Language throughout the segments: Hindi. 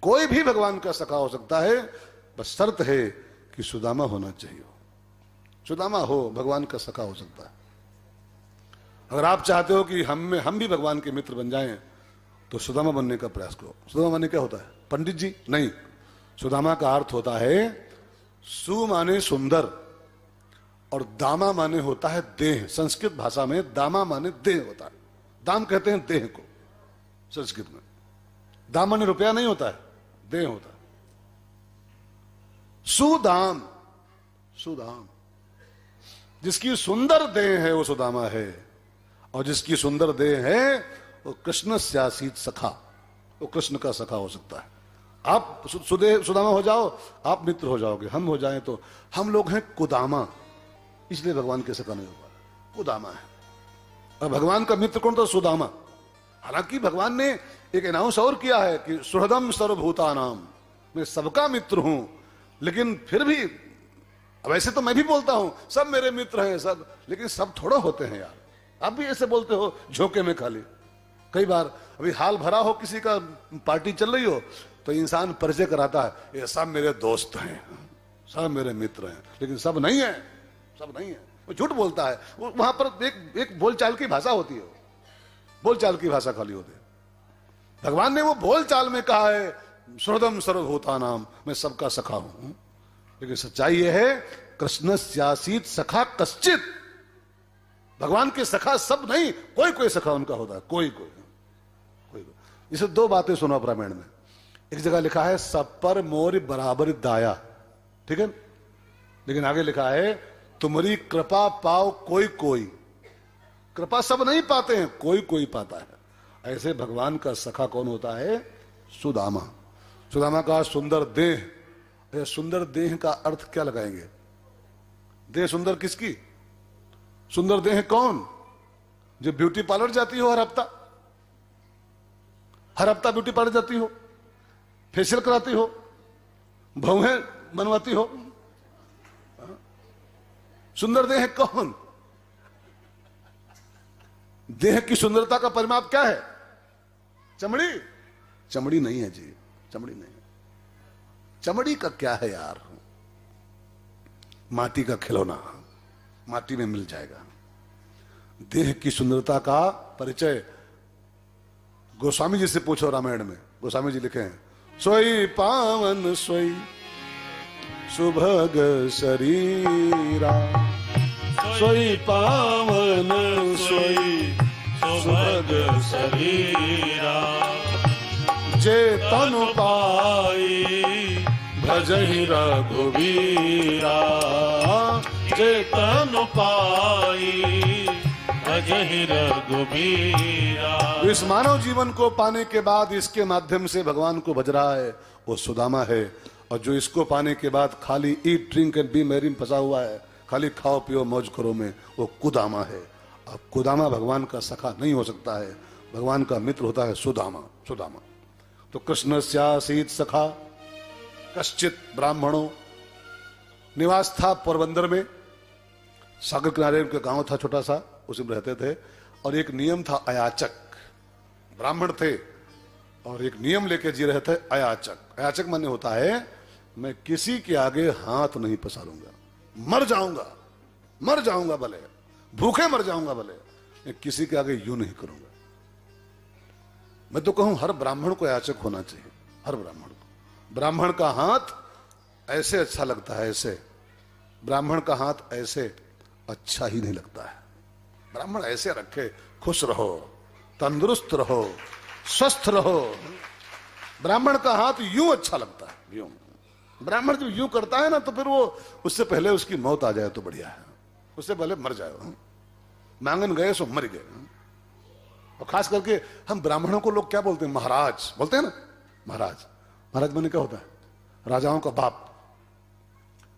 कोई भी भगवान का सखा हो सकता है, बस शर्त है कि सुदामा होना चाहिए। सुदामा हो भगवान का सखा हो सकता है। अगर आप चाहते हो कि हम भी भगवान के मित्र बन जाएं, तो सुदामा बनने का प्रयास करो। सुदामा माने क्या होता है पंडित जी? नहीं, सुदामा का अर्थ होता है सु माने सुंदर और दामा माने होता है देह। संस्कृत भाषा में दामा माने देह होता है। दाम कहते हैं देह को संस्कृत में। दाम माने रुपया नहीं होता है, देह होता है। सुदाम, सुदाम, जिसकी सुंदर देह है वो सुदामा है, और जिसकी सुंदर देह है वो कृष्ण स्यासीत सखा, वो कृष्ण का सखा हो सकता है। आप सुदामा हो जाओ, आप मित्र हो जाओगे। हम हो जाएं तो हम लोग हैं कुदामा, इसलिए भगवान के सखा नहीं हो पा। कुदामा है, और भगवान का मित्र कौन? तो सुदामा। हालांकि भगवान ने एक अनाउंस और किया है कि सुहृदम सर्वभूतानाम, मैं सबका मित्र हूं, लेकिन फिर भी वैसे तो मैं भी बोलता हूं सब मेरे मित्र हैं सब, लेकिन सब थोड़ा होते हैं यार। आप भी ऐसे बोलते हो झोंके में खाली। कई बार अभी हाल भरा हो, किसी का पार्टी चल रही हो, तो इंसान परिचय कराता है, ये सब मेरे दोस्त हैं, सब मेरे मित्र हैं, लेकिन सब नहीं है, सब नहीं है। वो झूठ बोलता है। वहां पर एक बोलचाल की भाषा होती है, बोलचाल की भाषा खाली होती है। भगवान ने वो बोलचाल में कहा है सुहृदम सर्वभूतानाम, मैं सबका सखा हूं, लेकिन सच्चाई यह है कृष्ण स्यासीत सखा कश्चित। भगवान के सखा सब नहीं, कोई कोई सखा उनका होता है, कोई कोई कोई। इसे दो बातें सुनो रामायण में। एक जगह लिखा है सब पर मोर बराबर दाया, ठीक है, लेकिन आगे लिखा है तुम्हारी कृपा पाओ कोई कोई। कृपा सब नहीं पाते हैं, कोई कोई पाता है। ऐसे भगवान का सखा कौन होता है? सुदामा। सुदामा का सुंदर देह। सुंदर देह का अर्थ क्या लगाएंगे? देह सुंदर किसकी? सुंदर देह कौन? जो ब्यूटी पार्लर जाती हो हर हफ्ता, हर हफ्ता ब्यूटी पार्लर जाती हो, फेशियल कराती हो, भौहें बनवाती हो। सुंदर देह कौन? देह की सुंदरता का परिमाप क्या है? चमड़ी? चमड़ी नहीं है जी, चमड़ी नहीं है। चमड़ी का क्या है यार? माटी का खिलौना, माटी में मिल जाएगा। देह की सुंदरता का परिचय गोस्वामी जी से पूछो रामायण में। गोस्वामी जी लिखे हैं सोई पावन सोई सुभग शरीरा, सोई पावन सोई सुभग शरीरा, जे तनु पाई भजहि रघुबीरा, जे तनु पाई भजहि रघुबीरा। इस मानव जीवन को पाने के बाद इसके माध्यम से भगवान को भज रहा है, वो सुदामा है। और जो इसको पाने के बाद खाली eat drink and B Mary में फंसा हुआ है, खाली खाओ पियो मौज करो में, वो कुदामा है। अब कुदामा भगवान का सखा नहीं हो सकता है, भगवान का मित्र होता है सुदामा। सुदामा तो कृष्ण स्यासीत सखा कश्चित ब्राह्मणों। निवास था पोरबंदर में, सागर किनारे उनका गांव था छोटा सा, उसी में रहते थे। और एक नियम था अयाचक, ब्राह्मण थे और एक नियम लेके जी रहे थे अयाचक। अयाचक माने होता है मैं किसी के आगे हाथ नहीं पसारूंगा, मर जाऊंगा, मर जाऊंगा भले, भूखे मर जाऊंगा भले, मैं किसी के आगे यूं नहीं करूंगा। मैं तो कहूं हर ब्राह्मण को याचक होना चाहिए, हर ब्राह्मण को। ब्राह्मण का हाथ ऐसे अच्छा लगता है, ऐसे ब्राह्मण का हाथ ऐसे अच्छा ही नहीं लगता है। ब्राह्मण ऐसे रखे, खुश रहो, तंदुरुस्त रहो, स्वस्थ रहो। ब्राह्मण का हाथ यूं अच्छा लगता है, यूं। ब्राह्मण जब यूं करता है ना, तो फिर वो उससे पहले उसकी मौत आ जाए तो बढ़िया है, उससे पहले मर जाए। मांगन गए सो मर गए। और खास करके हम ब्राह्मणों को लोग क्या बोलते हैं? महाराज बोलते हैं ना। महाराज, महाराज माने क्या होता है? राजाओं का बाप,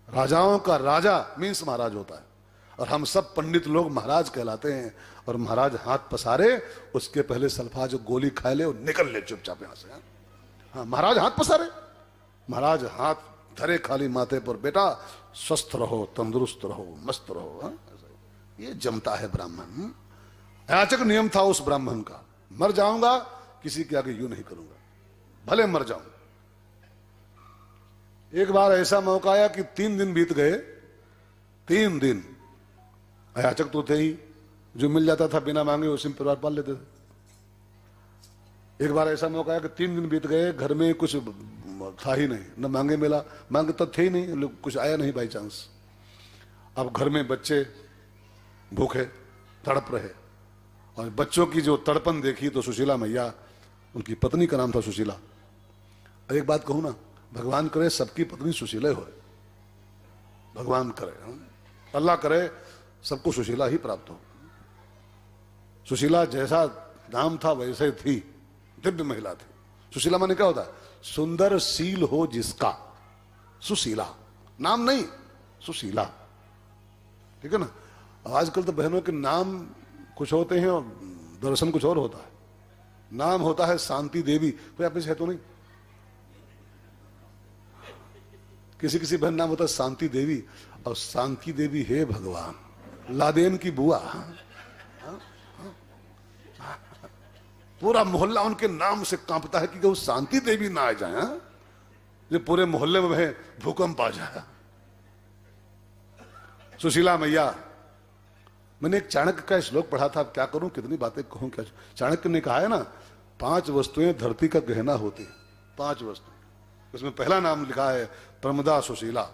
राजाओं का राजा मीन्स महाराज होता है। और हम सब पंडित लोग महाराज कहलाते हैं। और महाराज हाथ पसारे, उसके पहले सल्फा जो गोली खाए ले, निकल ले चुपचाप यहां से। हाँ, महाराज हाथ पसारे, महाराज हाथ धरे खाली माथे पर, बेटा स्वस्थ रहो, तंदुरुस्त रहो, मस्त रहो। हाँ? ये जमता है ब्राह्मण। याचक नियम था उस ब्राह्मण का, मर जाऊंगा किसी के आगे यूं नहीं करूंगा, भले मर जाऊं। एक बार ऐसा मौका आया कि 3 दिन बीत गए, 3 दिन। अयाचक तो थे ही, जो मिल जाता था बिना मांगे उसी में परिवार पाल लेते थे। एक बार ऐसा मौका आया कि 3 दिन बीत गए, घर में कुछ था ही नहीं, न मांगे मिला, मांगे तब थे ही नहीं, लोग कुछ आया नहीं बाई चांस। अब घर में बच्चे भूखे तड़प रहे, और बच्चों की जो तड़पन देखी तो सुशीला मैया, उनकी पत्नी का नाम था सुशीला। और एक बात कहूं ना, भगवान करे सबकी पत्नी सुशीला हो, भगवान करे, अल्लाह करे सबको सुशीला ही प्राप्त हो। सुशीला जैसा नाम था वैसे थी, दिव्य महिला थी। सुशीला माने क्या होता है? सुंदर शील हो जिसका, सुशीला। नाम नहीं, सुशीला, ठीक है ना। आजकल तो बहनों के नाम कुछ होते हैं और दर्शन कुछ और होता है। नाम होता है शांति देवी, कोई आप में से तो नहीं? किसी किसी बहन नाम होता है शांति देवी, और शांति देवी है भगवान, लादेन की बुआ। पूरा मोहल्ला उनके नाम से कांपता है कि वो शांति देवी ना आ जाए, जो पूरे मोहल्ले में भूकंप आ जाए। सुशीला मैया। मैंने एक चाणक्य का श्लोक पढ़ा था, अब क्या करूं, कितनी बातें कहूं क्या। चाणक्य ने कहा है ना, 5 वस्तुएं धरती का गहना होती है, 5 वस्तु। उसमें पहला नाम लिखा है प्रमदा सुशीला।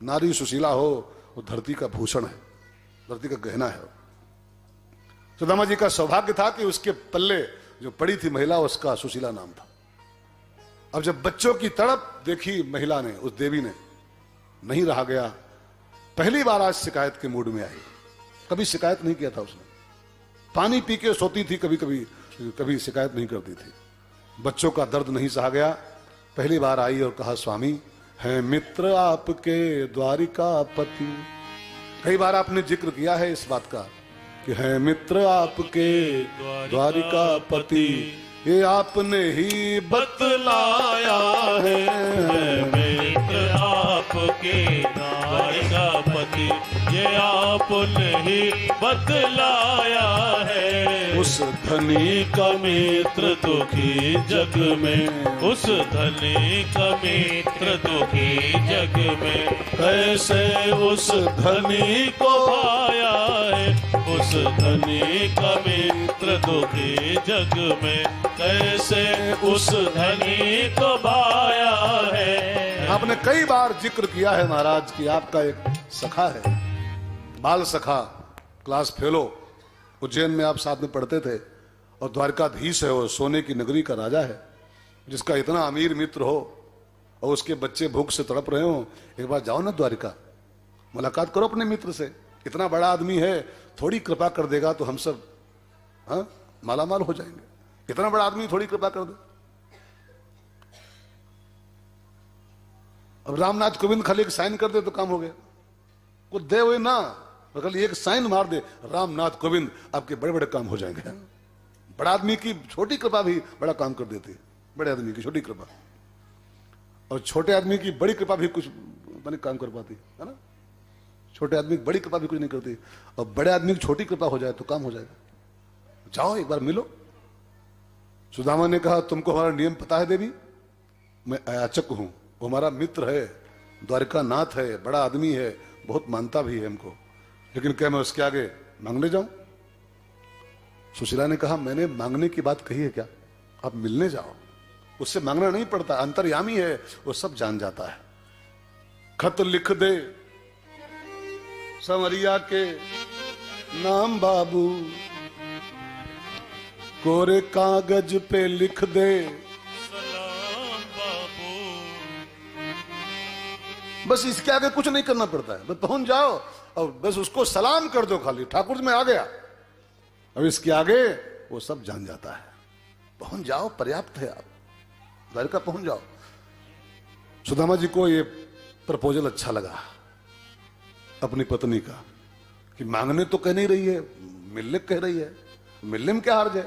नारी सुशीला हो वो धरती का भूषण है, धरती का गहना है। सुदामा जी का सौभाग्य था कि उसके पल्ले जो पड़ी थी महिला, उसका सुशीला नाम था। अब जब बच्चों की तड़प देखी महिला ने, उस देवी ने, नहीं रहा गया। पहली बार आज शिकायत के मूड में आई। कभी शिकायत नहीं किया था उसने, पानी पी के सोती थी, कभी कभी कभी शिकायत नहीं करती थी। बच्चों का दर्द नहीं सहा गया, पहली बार आई और कहा, स्वामी है मित्र आपके द्वारिकापति। कई बार आपने जिक्र किया है इस बात का कि है मित्र आपके द्वारिकापति, ये आपने ही बतलाया है। मित्र आपके द्वारिकापति, ये आपने ही बतलाया है। उस धनी का मित्र दुखी जग में, उस धनी का मित्र दुखी जग में, कैसे उस धनी को पाया है। उस धनी का मित्र दुखी जग में, कैसे उस धनी को पाया है। आपने कई बार जिक्र किया है महाराज कि आपका एक सखा है, बाल सखा, क्लास फेलो, उज्जैन में आप साथ में पढ़ते थे, और द्वारकाधीश है, वो सोने की नगरी का राजा है, जिसका इतना अमीर मित्र हो और उसके बच्चे भूख से तड़प रहे हो। एक बार जाओ ना द्वारिका, मुलाकात करो अपने मित्र से। इतना बड़ा आदमी है, थोड़ी कृपा कर देगा तो हम सब मालामाल हो जाएंगे। इतना बड़ा आदमी थोड़ी कृपा कर दे। अब रामनाथ कोविंद खाली एक साइन कर दे तो काम हो गया। कुछ दे हुए ना, खाली एक साइन मार दे, रामनाथ कोविंद, आपके बड़े बड़े काम हो जाएंगे। बड़ा आदमी की छोटी कृपा भी बड़ा काम कर देती है, बड़े आदमी की छोटी कृपा, और छोटे आदमी की बड़ी कृपा भी कुछ बने काम कर पाती है ना। छोटे आदमी की बड़ी कृपा भी कुछ नहीं करती, और बड़े आदमी की छोटी कृपा हो जाए तो काम हो जाएगा। जाओ एक बार मिलो। सुदामा ने कहा, तुमको हमारा नियम पता है देवी? मैं अयाचक हूं, वो हमारा मित्र है, द्वारिका नाथ है, बड़ा आदमी है, बहुत मानता भी है हमको, लेकिन क्या मैं उसके आगे मांगने जाऊं? सुशीला ने कहा, मैंने मांगने की बात कही है क्या? आप मिलने जाओ, उससे मांगना नहीं पड़ता, अंतर्यामी है, वो सब जान जाता है। खत लिख दे संवरिया के नाम बाबू, कोरे कागज पे लिख दे सलाम बाबू। बस इसके आगे कुछ नहीं करना पड़ता है, बस पहुंच जाओ और बस उसको सलाम कर दो, खाली ठाकुर मैं आ गया। अब इसके आगे वो सब जान जाता है। पहुंच जाओ, पर्याप्त है, आप द्वारका पहुंच जाओ। सुदामा जी को ये प्रपोजल अच्छा लगा अपनी पत्नी का, कि मांगने तो कह नहीं रही है, मिलने कह रही है, मिलने में क्या हर्ज है,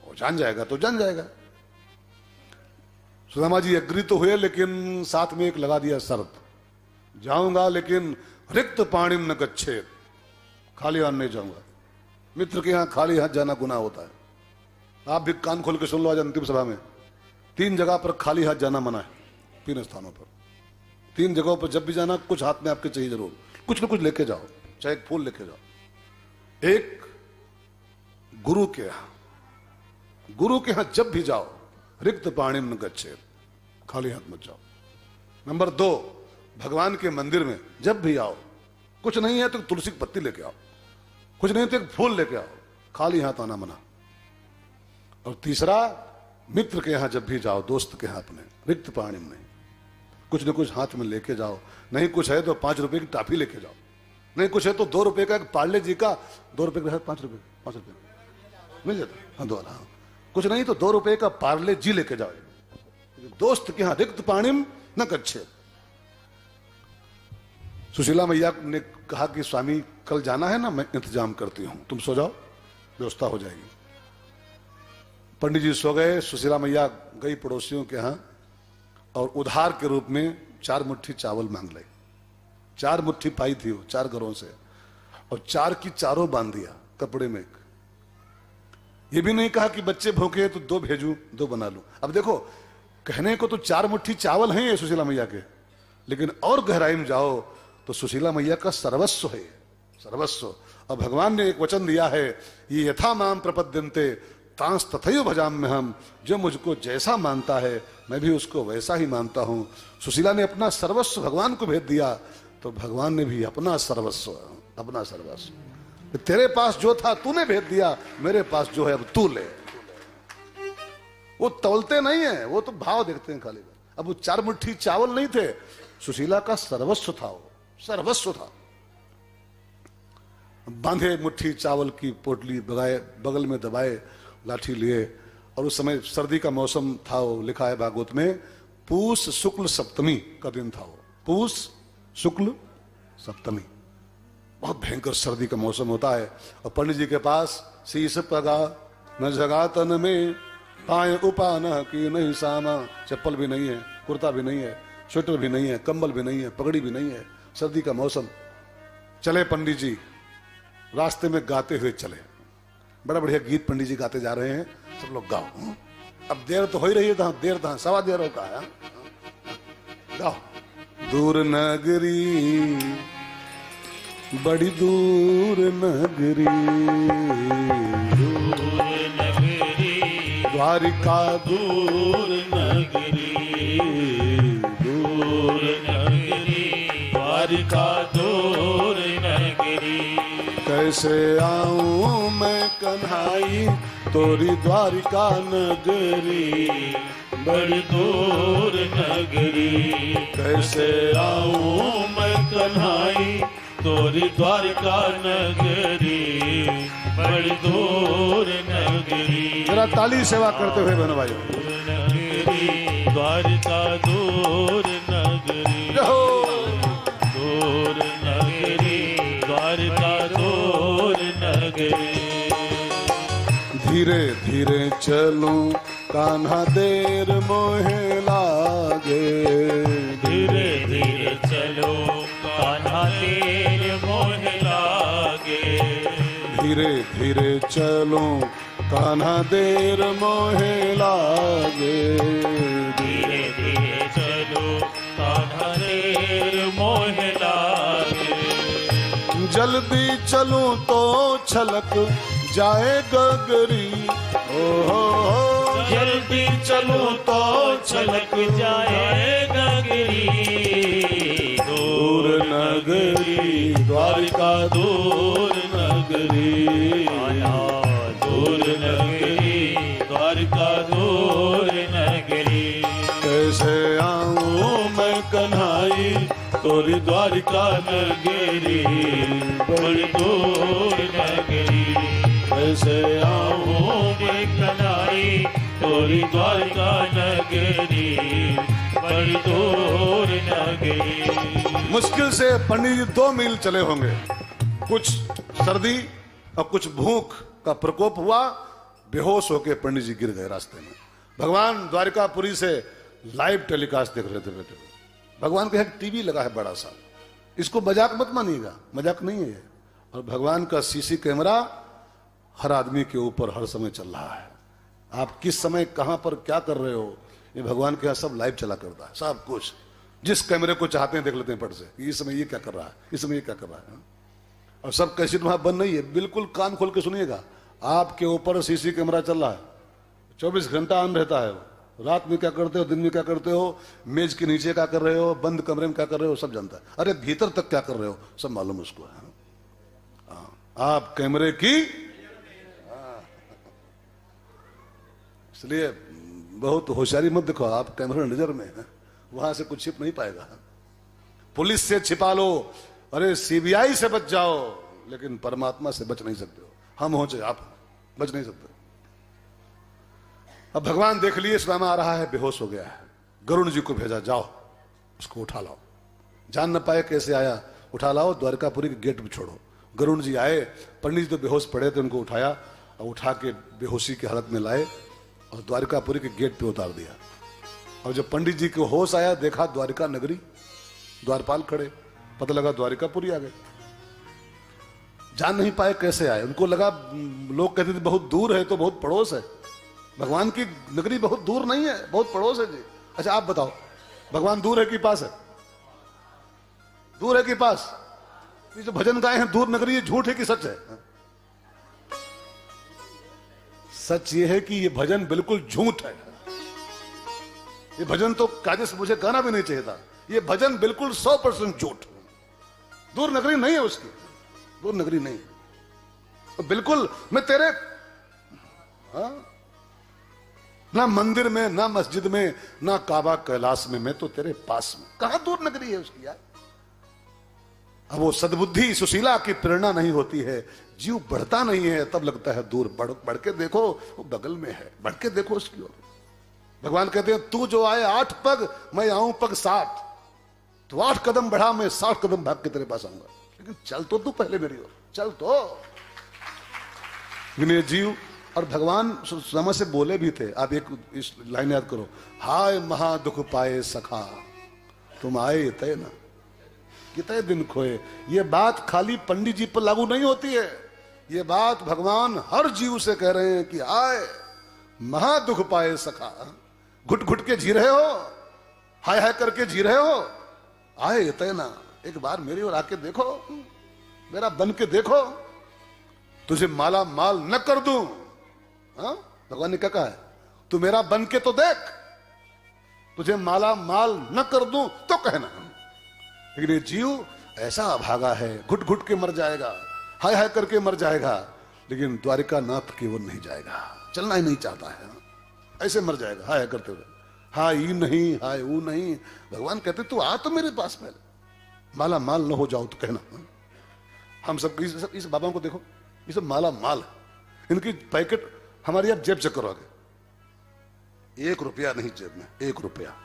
वो जान जाएगा तो जान जाएगा। सुदामा जी एग्री तो हुए, लेकिन साथ में एक लगा दिया शर्त, जाऊंगा लेकिन रिक्त पाणिम न गच्छेत, खाली हाथ नहीं जाऊंगा। मित्र के यहां खाली हाथ जाना गुनाह होता है। आप भी कान खोल के सुन लो, आज अंतिम सभा में 3 जगह पर खाली हाथ जाना मना है, 3 स्थानों पर। 3 जगहों पर जब भी जाना कुछ हाथ में आपके चाहिए जरूर, कुछ न कुछ लेके जाओ, चाहे एक फूल लेके जाओ। एक गुरु के यहां जब भी जाओ रिक्त पाणिम न गच्छेत, खाली हाथ मत जाओ। नंबर 2, भगवान के मंदिर में जब भी आओ, कुछ नहीं है तो तुलसी की पत्ती लेके आओ, कुछ नहीं तो एक फूल लेके आओ, खाली हाथ आना मना। और तीसरा, मित्र के यहां जब भी जाओ, दोस्त के हाथ में रिक्त पाणिम नहीं, कुछ न कुछ हाथ में लेके जाओ। नहीं कुछ है तो 5 रुपए की टाफी लेके जाओ, नहीं कुछ है तो 2 रुपए का एक पार्ले जी का, 2 रुपए का 5 रुपए मिल जाता, हाँ 2 वाला, हाँ। कुछ नहीं तो 2 रुपए का पार्ले जी लेके जाओ। दोस्त के यहां रिक्त पाणिम न गच्छेत। सुशीला मैया ने कहा कि स्वामी कल जाना है ना, मैं इंतजाम करती हूं, तुम सो जाओ, व्यवस्था हो जाएगी। पंडित जी सो गए, सुशीला मैया गई पड़ोसियों के यहां और उधार के रूप में 4 मुट्ठी चावल मांग लाई। 4 मुट्ठी पाई थी वो 4 घरों से, और 4 की चारों बांध दिया कपड़े में। ये भी नहीं कहा कि बच्चे भूखे तो 2 भेजूं, 2 बना लूं। अब देखो, कहने को तो 4 मुट्ठी चावल हैं ये सुशीला मैया के, लेकिन और गहराई में जाओ तो सुशीला मैया का सर्वस्व है, सर्वस्व। और भगवान ने एक वचन दिया है, ये यथा माम प्रपद्यन्ते तांस तथैव भजाम्य हम, जो मुझको जैसा मानता है मैं भी उसको वैसा ही मानता हूं। सुशीला ने अपना सर्वस्व भगवान को भेज दिया, तो भगवान ने भी अपना सर्वस्व, अपना सर्वस्व, तेरे पास जो था तूने भेज दिया, मेरे पास जो है अब तू ले। वो तौलते नहीं है, वो तो भाव देखते हैं खाली। अब वो 4 मुट्ठी चावल नहीं थे, सुशीला का सर्वस्व था, वो सर्वस्व था। बांधे मुट्ठी चावल की पोटली, बगल में दबाए, लाठी लिए, और उस समय सर्दी का मौसम था। वो लिखा है भागवत में, पूस शुक्ल सप्तमी का दिन था वो, पूस शुक्ल सप्तमी, बहुत भयंकर सर्दी का मौसम होता है। और पंडित जी के पास शीश पगा न जगा तन में, पाए उपान की नहीं सामा, चप्पल भी नहीं है, कुर्ता भी नहीं है, स्वेटर भी नहीं है, कंबल भी नहीं है, पगड़ी भी नहीं है, सर्दी का मौसम। चले पंडित जी, रास्ते में गाते हुए चले, बड़ा बढ़िया गीत पंडित जी गाते जा रहे हैं, सब लोग गाओ। अब देर तो हो ही रही है, देर था, 1.25 देर का है, गाओ। दूर नगरी, बड़ी दूर नगरी, दूर नगरी, द्वारिका दूर नगरी, दूर नगरी, द्वारिका दूर नगरी। कैसे आऊं मैं कन्हाई तोरी द्वारिका नगरी, बड़ी दूर नगरी। कैसे आऊं मैं कन्हाई तोरी द्वारिका नगरी, बड़ी दूर नगरी। जरा ताली सेवा करते हुए बहनों भाइयों, नगरी, द्वारिका दूर नगरी, दूर नगरी, द्वारिका दूर नगरी। धीरे धीरे चलूं कान्हा देर मोहे लागे, धीरे धीरे चलो कान्हा देर मोह लागे, धीरे धीरे चलूं कान्हा देर मोहे लागे, धीरे धीरे चलो कान्हा देर मोह लागे। जल्दी चलूं तो छलक जाए गगरी, ओ जल्दी चलो तो छलक जाए गगरी, दूर नगरी द्वारिका दूर नगरी, दूर नगरी, द्वारिका दूर नगरी। कैसे आऊं मैं कन्हाई तोरी द्वारिका नगरी, बड़ी दूर नगरी। कैसे आऊं मैं कन्हाई तोरी द्वारिका नगरी, बड़ी दूर नगरी। मुश्किल से पंडित जी 2 मील चले होंगे, कुछ सर्दी और कुछ भूख का प्रकोप हुआ, बेहोश होकर पंडित जी गिर गए रास्ते में। भगवान द्वारिकापुरी से लाइव टेलीकास्ट देख रहे थे बेटे। भगवान का एक टीवी लगा है बड़ा सा, इसको मजाक मत मानिएगा, मजाक नहीं है ये। और भगवान का सीसी कैमरा हर आदमी के ऊपर हर समय चल रहा है। आप किस समय कहां पर क्या कर रहे हो, ये भगवान के यहाँ सब लाइव चला करता है, सब कुछ। जिस कैमरे को चाहते हैं देख लेते हैं पट से, इस समय ये क्या कर रहा है, इस समय ये क्या कर रहा है। और सब कैसेट वहां बंद नहीं है, बिल्कुल कान खोल के सुनिएगा। आपके ऊपर सीसी कैमरा चल रहा है, 24 घंटा ऑन रहता है। रात में क्या करते हो, दिन में क्या करते हो, मेज के नीचे क्या कर रहे हो, बंद कमरे में क्या कर रहे हो, सब जानता है। अरे भीतर तक क्या कर रहे हो सब मालूम उसको है। आप कैमरे की, इसलिए बहुत होशियारी मत दिखो। आप कैमरा नजर में है, वहां से कुछ छिप नहीं पाएगा। पुलिस से छिपा लो, अरे सीबीआई से बच जाओ, लेकिन परमात्मा से बच नहीं सकते हो। हम हो चाहे आप, बच नहीं सकते। अब भगवान देख लिए सुदामा आ रहा है, बेहोश हो गया है। गरुण जी को भेजा, जाओ उसको उठा लाओ। जान न पाए कैसे आया, उठा लाओ, द्वारकापुरी के गेट पे छोड़ो। गरुण जी आए, पंडित जी तो बेहोश पड़े थे, उनको उठाया और उठा के बेहोशी की हालत में लाए और द्वारकापुरी के गेट पे उतार दिया। और जब पंडित जी को होश आया, देखा द्वारिका नगरी, द्वारपाल खड़े, पता लगा द्वारिकापुरी आ गए। जान नहीं पाए कैसे आए, उनको लगा, लोग कहते थे बहुत दूर है तो बहुत पड़ोस है। भगवान की नगरी बहुत दूर नहीं है, बहुत पड़ोस है जी। अच्छा आप बताओ, भगवान दूर है कि पास है? दूर है कि पास? ये जो भजन गाए हैं दूर नगरी, ये झूठ है कि सच है? सच ये है कि ये भजन बिल्कुल झूठ है। ये भजन तो कायदे से मुझे गाना भी नहीं चाहिए था। ये भजन बिल्कुल 100% झूठ। दूर नगरी नहीं है उसकी, दूर नगरी नहीं। तो बिल्कुल मैं तेरे, हाँ, ना मंदिर में, ना मस्जिद में, ना काबा कैलाश में, मैं तो तेरे पास में। कहां दूर नगरी है उसकी यार? अब वो सद्बुद्धि सुशीला की प्रेरणा नहीं होती है, जीव बढ़ता नहीं है, तब लगता है दूर। बढ़ के देखो वो बगल में है, बढ़ के देखो उसकी ओर। भगवान कहते हैं तू जो आए 8 पग, मैं आऊं पग 7। तो 8 कदम बढ़ा, मैं 60 कदम भाग के तेरे पास आऊंगा। लेकिन चल तो तू पहले मेरी ओर, चल तो। विनय जीव और भगवान सुदामा से बोले भी थे। आप एक इस लाइन याद करो, हाय महा दुख पाए सखा, तुम आए तय ना, कितने दिन खोए। ये बात खाली पंडित जी पर लागू नहीं होती है, ये बात भगवान हर जीव से कह रहे हैं कि आए महा दुख पाए सखा। घुट घुट के जी रहे हो, हाय हाय करके जी रहे हो, आए तय ना, एक बार मेरी ओर आके देखो, मेरा बन के देखो, तुझे माला माल न कर दूं। हाँ? भगवान ने क्या कहा है, तू मेरा बन के तो देख, तुझे माला माल न कर दूं तो कहना। लेकिन ये जीव ऐसा अभागा है, घुट घुट के मर जाएगा, हाय हाय करके मर जाएगा, लेकिन द्वारिका नाथ की ओर नहीं जाएगा, चलना ही नहीं चाहता है, ऐसे मर जाएगा हाय हाय करते हुए। हाय ई नहीं, हाय वो नहीं। भगवान कहते तू आ तो मेरे पास में, माला माल न हो जाओ तो कहना। हम सब इस बाबा को देखो, ये सब माला माल, इनकी पैकेट हमारी आप जेब चेक करोगे, 1 रुपया नहीं जेब में, 1 रुपया।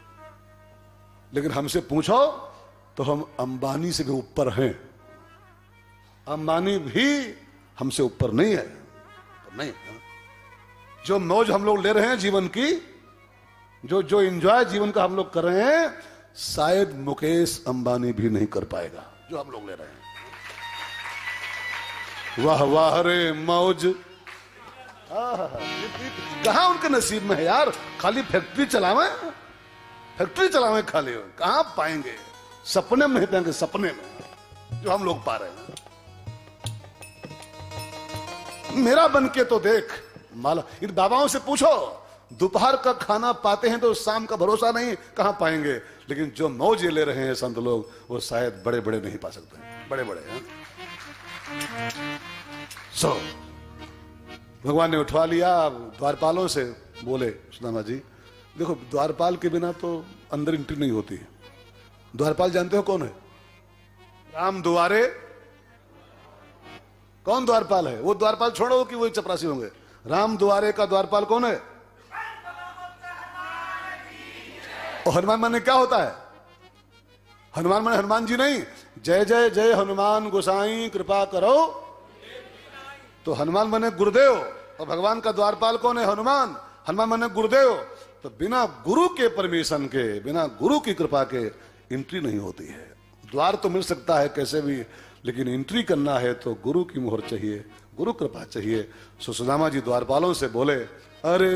लेकिन हमसे पूछो तो हम अंबानी से भी ऊपर हैं। अंबानी भी हमसे ऊपर नहीं है, नहीं। जो मौज हम लोग ले रहे हैं जीवन की, जो एंजॉय जीवन का हम लोग कर रहे हैं, शायद मुकेश अंबानी भी नहीं कर पाएगा जो हम लोग ले रहे हैं। वाह वाह रे मौज, कहां उनके नसीब में है यार। खाली फैक्ट्री चलावे, फैक्ट्री चलावे खाली, कहां पाएंगे? सपने में नहीं पाएंगे, सपने में जो हम लोग पा रहे हैं। मेरा बन के तो देख माला। इन बाबाओं से पूछो, दोपहर का खाना पाते हैं तो शाम का भरोसा नहीं, कहां पाएंगे। लेकिन जो मौज ले रहे हैं संत लोग, वो शायद बड़े बड़े नहीं पा सकते, बड़े बड़े हैं। भगवान ने उठवा लिया। द्वारपालों से बोले सुदामा जी, देखो द्वारपाल के बिना तो अंदर एंट्री नहीं होती है। द्वारपाल जानते हो कौन है? राम द्वारे। कौन द्वारपाल है? वो द्वारपाल छोड़ो कि वही चपरासी होंगे। राम द्वारे का द्वारपाल कौन है? और हनुमान माने क्या होता है? हनुमान माने हनुमान जी नहीं, जय जय जय हनुमान गोसाई कृपा करो। तो हनुमान माने गुरुदेव, और भगवान का द्वारपाल कौन है? हनुमान। हनुमान माने गुरुदेव। तो बिना गुरु के परमिशन के, बिना गुरु की कृपा के एंट्री नहीं होती है। द्वार तो मिल सकता है कैसे भी, लेकिन एंट्री करना है तो गुरु की मोहर चाहिए, गुरु कृपा चाहिए। सुदामा जी द्वारपालों से बोले, अरे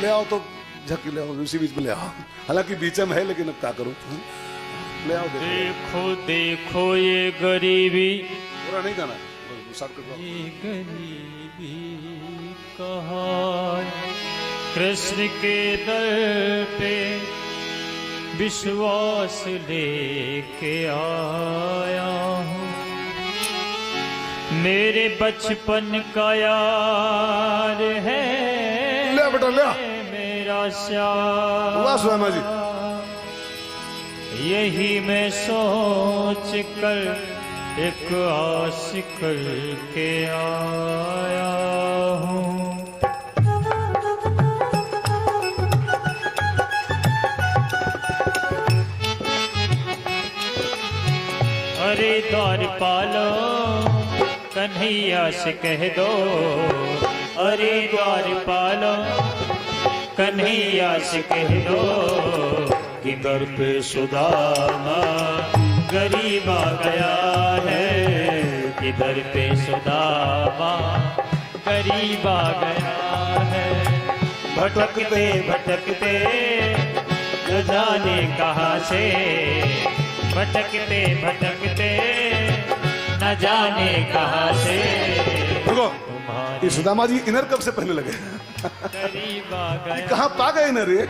ले आओ तो झक ले आओ, उसी बीच में ले आओ। हालांकि बीच में है, लेकिन अब क्या करूं, ले आओ। देखो देखो ये गरीबी, पूरा नहीं गाना, ये गरीबी कहाँ कृष्ण के दर पे विश्वास लेके आया हूँ। मेरे बचपन का यार है, ले बेटा ले, मेरा श्याम। वाह स्वामी जी, यही मैं सोच कर एक आस करके आया हूँ। अरे द्वारपालो कन्हैया से कह दो, अरे द्वारपालो कन्हैया से कह दो कि दर पे सुदामा गरीब आ गया है, कि दर पे सुदामा गरीब आ गया है। भटकते भटकते न जाने कहाँ से, भटकते भटकते न जाने कहाँ से रुको, ये सुदामा जी इनर कब से पहने लगे? गरीब आ गया। कहाँ पा गए इनर ये?